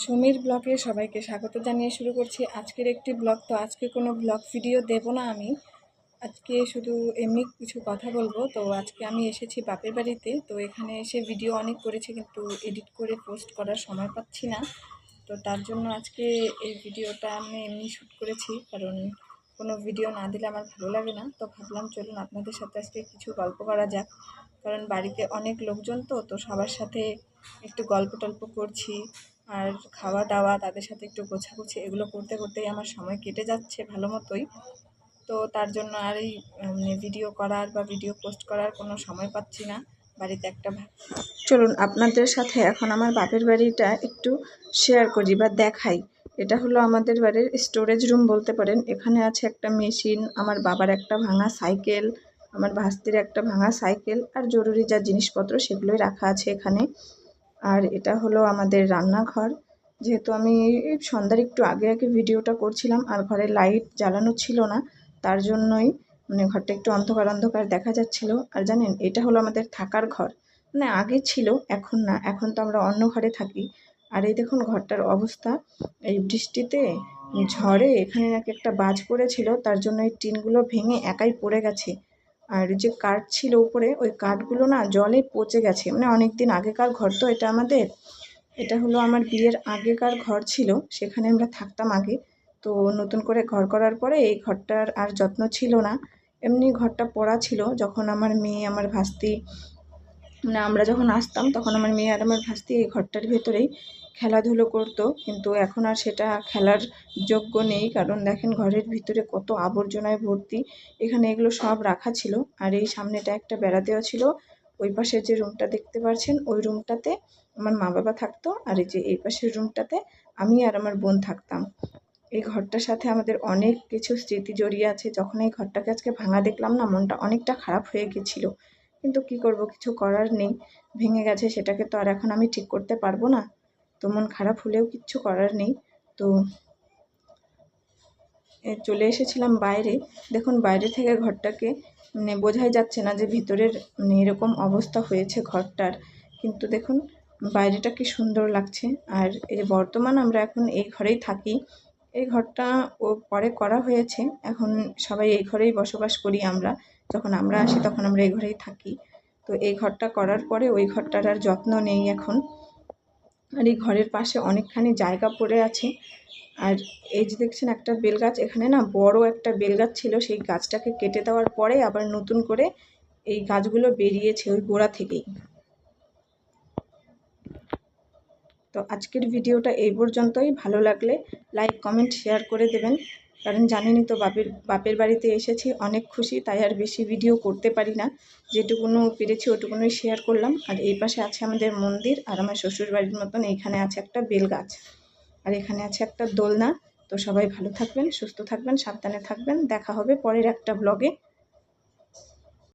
সুমির ব্লগে সবাইকে স্বাগত জানিয়ে শুরু করছি আজকের একটি ব্লগ। তো আজকে কোনো ব্লগ ভিডিও দেব না আমি, আজকে শুধু এমনি কিছু কথা বলবো। তো আজকে আমি এসেছি বাপের বাড়িতে। তো এখানে এসে ভিডিও অনেক করেছি, কিন্তু এডিট করে পোস্ট করার সময় পাচ্ছি না। তো তার জন্য আজকে এই ভিডিওটা আমি এমনি শ্যুট করেছি, কারণ কোনো ভিডিও না দিলে আমার ভালো লাগে না। তো ভাবলাম চলুন আপনাদের সাথে আজকে কিছু গল্প করা যাক, কারণ বাড়িতে অনেক লোকজন, তো সবার সাথে একটু গল্প টল্প করছি। আর খাওয়া দাওয়া, তাদের সাথে একটু গোছাগুছি, এগুলো করতে করতেই আমার সময় কেটে যাচ্ছে ভালো মতোই। তো তার জন্য আর এই ভিডিও করার বা ভিডিও পোস্ট করার কোনো সময় পাচ্ছি না বাড়িতে একটা। চলুন আপনাদের সাথে এখন আমার বাপের বাড়িটা একটু শেয়ার করি বা দেখাই। এটা হলো আমাদের বাড়ির স্টোরেজ রুম বলতে পারেন। এখানে আছে একটা মেশিন, আমার বাবার একটা ভাঙা সাইকেল, আমার ভাস্তির একটা ভাঙা সাইকেল, আর জরুরি যা জিনিসপত্র সেগুলোই রাখা আছে এখানে। আর এটা হলো আমাদের রান্নাঘর। যেহেতু আমি সন্ধ্যার একটু আগে আগে ভিডিওটা করছিলাম আর ঘরে লাইট জ্বালানো ছিল না, তার জন্যই ঘরটা একটু অন্ধকার অন্ধকার দেখা যাচ্ছিল। আর জানেন, এটা হলো আমাদের থাকার ঘর, আগে ছিল, এখন না, এখন তো আমরা অন্য ঘরে থাকি। আর এই দেখুন ঘরটার অবস্থা, এই বৃষ্টিতে ঝড়ে এখানে নাকি একটা বাজ পড়েছিল, তার জন্য এই টিনগুলো ভেঙে একাই পড়ে গেছে। আর যে কাঠ ছিল উপরে, ওই কাঠগুলো না জলে পচে গেছে। অনেক দিন আগেকার ঘর তো এটা আমাদের। এটা হলো আমার বিয়ের আগেকার ঘর ছিল, সেখানে আমরা থাকতাম আগে। তো নতুন করে ঘর করার পরে এই ঘরটার আর যত্ন ছিল না, এমনি ঘরটা পড়া ছিল। যখন আমার মেয়ে, আমার ভাস্তি, আমরা যখন আসতাম তখন আমার মেয়ে আর আমার ভাস্তি এই ঘরটার ভেতরেই খেলাধুলো করতো, কিন্তু এখন আর সেটা খেলার যোগ্য নেই। কারণ দেখেন ঘরের ভিতরে কত আবর্জনায় ভর্তি, এখানে এগুলো সব রাখা ছিল। আর এই সামনেটা একটা বেড়া দেওয়া ছিল। ওই পাশের যে রুমটা দেখতে পাচ্ছেন, ওই রুমটাতে আমার মা বাবা থাকতো, আর এই পাশের রুমটাতে আমি আর আমার বোন থাকতাম। এই ঘরটার সাথে আমাদের অনেক কিছু স্মৃতি জড়িয়ে আছে। যখন এই ঘরটাকে আজকে ভাঙা দেখলাম না, মনটা অনেকটা খারাপ হয়ে গেছিলো। কিন্তু কি করব, কিছু করার নেই, ভেঙে গেছে, সেটাকে তো আর এখন আমি ঠিক করতে পারবো না। তো মন খারাপ হলেও কিচ্ছু করার নেই। তো চলে এসেছিলাম বাইরে। দেখুন বাইরে থেকে ঘরটাকে বোঝাই যাচ্ছে না যে ভিতরের এরকম অবস্থা হয়েছে ঘরটার, কিন্তু দেখুন বাইরেটা কি সুন্দর লাগছে। আর এই যে বর্তমান আমরা এখন এই ঘরেই থাকি। এই ঘরটা পরে করা হয়েছে, এখন সবাই এই ঘরেই বসবাস করি আমরা। যখন আমরা আসি তখন আমরা এই ঘরেই থাকি। তো এই ঘরটা করার পরে ওই ঘরটার আর যত্ন নেই এখন। আর এই ঘরের পাশে অনেকখানি জায়গা পড়ে আছে। আর এই যে দেখছেন একটা বেলগাছ, এখানে না বড় একটা বেলগাছ ছিল, সেই গাছটাকে কেটে দেওয়ার পরে আবার নতুন করে এই গাছগুলো বেরিয়েছে ওই গোড়া থেকেই। তো আজকের ভিডিওটা এই পর্যন্তই। ভালো লাগলে লাইক কমেন্ট শেয়ার করে দেবেন, কারণ জানেনই তো বাপের বাড়িতে এসেছি, অনেক খুশি, তাই আর বেশি ভিডিও করতে পারি না। যেটুকুনো পেরেছি ওটুকুনোই শেয়ার করলাম। আর এই পাশে আছে আমাদের মন্দির, আর আমার শ্বশুর বাড়ির মতন এইখানে আছে একটা বেলগাছ, আর এখানে আছে একটা দোলনা। তো সবাই ভালো থাকবেন, সুস্থ থাকবেন, সাবধানে থাকবেন। দেখা হবে পরের একটা ব্লগে।